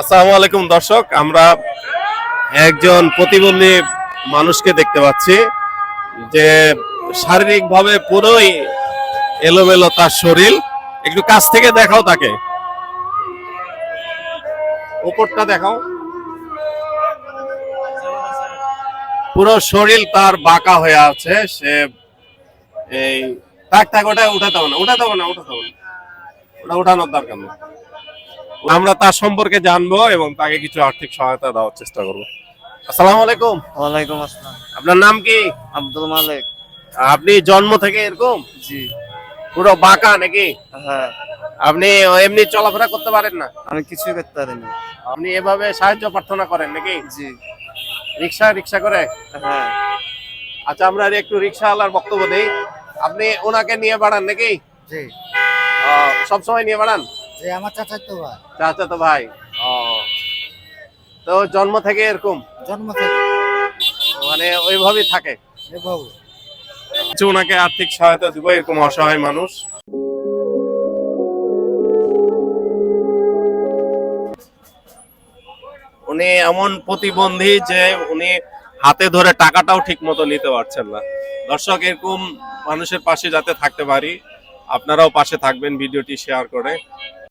আসসালামু আলাইকুম দর্শক, আমরা একজন প্রতিবন্ধী মানুষকে দেখতে পাচ্ছি যে শারীরিকভাবে পুরোই এলোমেলো তার শরীর। একটু কাছ থেকে দেখাও, তাকে উপরটা দেখাও। পুরো শরীর তার বাঁকা হয়ে আছে। সে এই থাক থাক, ওটা উঠাতে হবে না, উঠাতে হবে না, উঠাতে হবে না, ওটা উঠানোর দরকার নেই। আমরা তার সম্পর্কে জানবো এবং তাকে কিছু আর্থিক সহায়তা দেওয়ার চেষ্টা করবো। আসসালামু আলাইকুম। ওয়ালাইকুম আসসালাম। আপনার নাম কি? আব্দুল মালিক। আপনি জন্ম থেকে এরকম জি। পুরো বাঁকা নাকি? হ্যাঁ, আপনি এমনি চলাফেরা করতে পারেন না? আমি কিছুই করতে পারি না। আপনি এভাবে সাহায্য প্রার্থনা করেন নাকি? জি। রিক্সা রিক্সা করে? হ্যাঁ। আচ্ছা, আমরা একটু রিক্সাওয়ালার বক্তব্য দেই। আপনি ওনাকে নিয়ে বাড়ান নাকি? জি সব সময় নিয়ে বাড়ান? জি, আমার চাচাতো ভাই। চাচা তো ভাই। ও, তো জন্ম থেকে এরকম জন্ম থেকে মানে ওইভাবেই থাকে? এভাবে। আচ্ছা, ওনাকে আর্থিক সহায়তা দিব, এরকম অসহায় মানুষ। উনি এমন প্রতিবন্ধী যে উনি হাতে ধরে টাকাটাও ঠিক মতো নিতে পারছেন না। দর্শক, এরকম মানুষের পাশে যাতে থাকতে পারি, আপনারাও পাশে থাকবেন ভিডিওটি শেয়ার করে।